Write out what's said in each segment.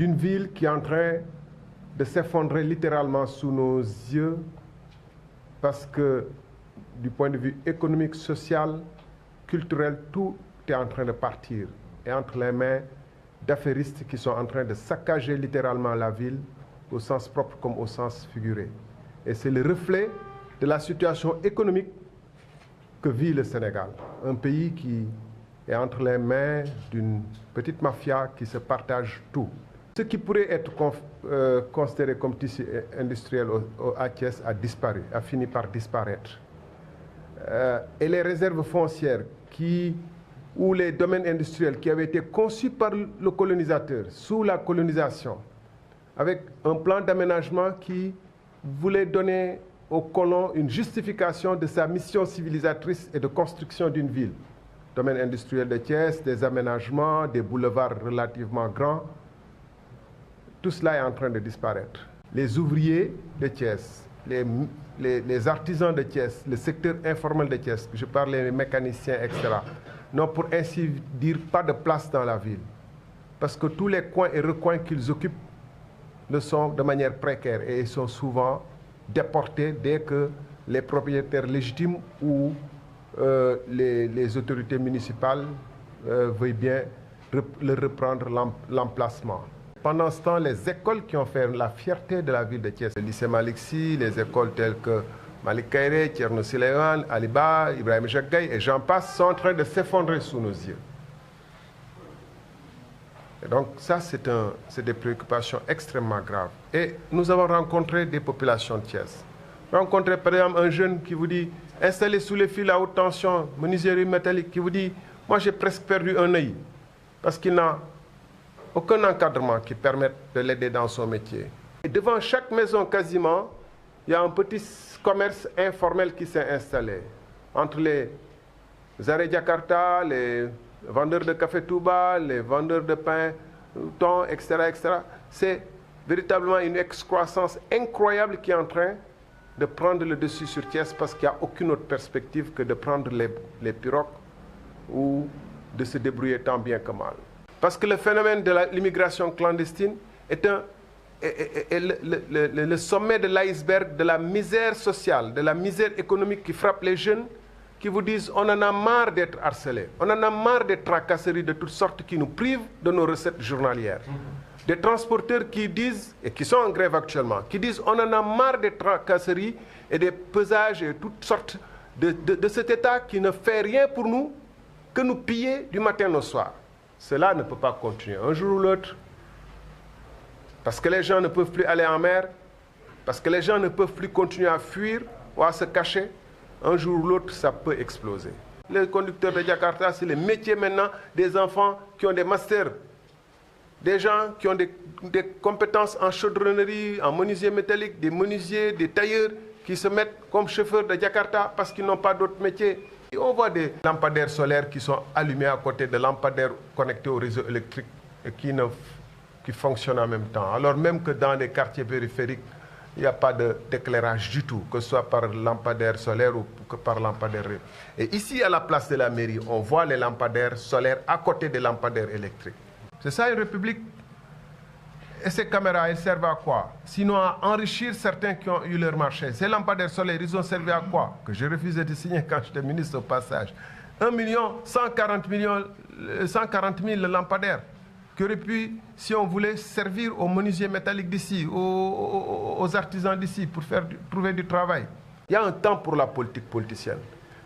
d'une ville qui est en train de s'effondrer littéralement sous nos yeux parce que du point de vue économique, social, culturel, tout est en train de partir et entre les mains d'affairistes qui sont en train de saccager littéralement la ville au sens propre comme au sens figuré. Et c'est le reflet de la situation économique que vit le Sénégal, un pays qui est entre les mains d'une petite mafia qui se partage tout. Ce qui pourrait être considéré comme tissu industriel à Thiès a disparu, a fini par disparaître. Et les réserves foncières ou les domaines industriels qui avaient été conçus par le colonisateur sous la colonisation, avec un plan d'aménagement qui voulait donner aux colons une justification de sa mission civilisatrice et de construction d'une ville. Domaine industriel de Thiès, des aménagements, des boulevards relativement grands, tout cela est en train de disparaître. Les ouvriers de Thiès, les artisans de Thiès, le secteur informel de Thiès, je parle des mécaniciens, etc., n'ont pour ainsi dire pas de place dans la ville. Parce que tous les coins et recoins qu'ils occupent le sont de manière précaire et ils sont souvent déportés dès que les propriétaires légitimes ou les autorités municipales veuillent bien leur reprendre l'emplacement. Pendant ce temps, les écoles qui ont fait la fierté de la ville de Thiès, le lycée Malick Sy, les écoles telles que Malick Kaïré, Thierno Souleymane, Aliba, Ibrahima Jacques Gaye et j'en passe, sont en train de s'effondrer sous nos yeux. Et donc ça, c'est des préoccupations extrêmement graves. Et nous avons rencontré des populations de Thiès. Rencontré par exemple un jeune qui vous dit, installé sous les fils à haute tension, menuiserie métallique, qui vous dit, moi j'ai presque perdu un œil, parce qu'il n'a aucun encadrement qui permette de l'aider dans son métier. Et devant chaque maison quasiment, il y a un petit commerce informel qui s'est installé. Entre les arrêts Jakarta, les vendeurs de café Touba, les vendeurs de pain, thon, etc., etc. C'est véritablement une excroissance incroyable qui est en train de prendre le dessus sur Thiès parce qu'il n'y a aucune autre perspective que de prendre les pirogues ou de se débrouiller tant bien que mal. Parce que le phénomène de l'immigration clandestine est le sommet de l'iceberg de la misère sociale, de la misère économique qui frappe les jeunes, qui vous disent on en a marre d'être harcelés, on en a marre des tracasseries de toutes sortes qui nous privent de nos recettes journalières. Des transporteurs qui disent, et qui sont en grève actuellement, qui disent on en a marre des tracasseries et des pesages et toutes sortes de cet État qui ne fait rien pour nous que nous piller du matin au soir. Cela ne peut pas continuer un jour ou l'autre, parce que les gens ne peuvent plus aller en mer, parce que les gens ne peuvent plus continuer à fuir ou à se cacher. Un jour ou l'autre, ça peut exploser. Les conducteurs de Jakarta, c'est le métier maintenant des enfants qui ont des masters, des gens qui ont des compétences en chaudronnerie, en menuisier métallique, des menuisiers, des tailleurs qui se mettent comme chauffeurs de Jakarta parce qu'ils n'ont pas d'autre métier. Et on voit des lampadaires solaires qui sont allumés à côté de lampadaires connectés au réseau électrique et qui fonctionnent en même temps. Alors même que dans les quartiers périphériques, il n'y a pas d'éclairage du tout, que ce soit par lampadaire solaire ou que par lampadaire. Et ici, à la place de la mairie, on voit les lampadaires solaires à côté des lampadaires électriques. C'est ça une république. Et ces caméras, elles servent à quoi? Sinon à enrichir certains qui ont eu leur marché. Ces lampadaires solaires, ils ont servi à quoi? Que j'ai refusé de signer quand j'étais ministre au passage. 1 140 000 lampadaires qui auraient pu, si on voulait, servir aux menuisiers métalliques d'ici, aux artisans d'ici pour trouver du travail. Il y a un temps pour la politique politicienne.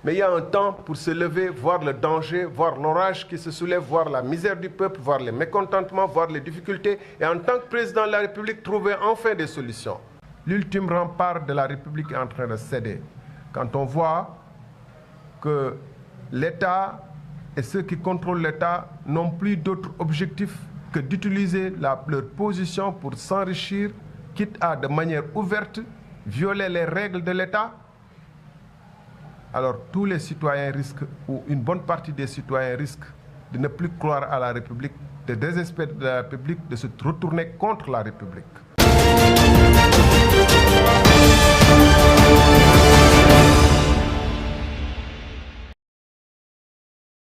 Mais il y a un temps pour se lever, voir le danger, voir l'orage qui se soulève, voir la misère du peuple, voir les mécontentements, voir les difficultés. Et en tant que président de la République, trouver enfin des solutions. L'ultime rempart de la République est en train de céder. Quand on voit que l'État et ceux qui contrôlent l'État n'ont plus d'autre objectif que d'utiliser leur position pour s'enrichir, quitte à, de manière ouverte, violer les règles de l'État, alors tous les citoyens risquent, ou une bonne partie des citoyens risquent, de ne plus croire à la République, de désespérer de la République, de se retourner contre la République.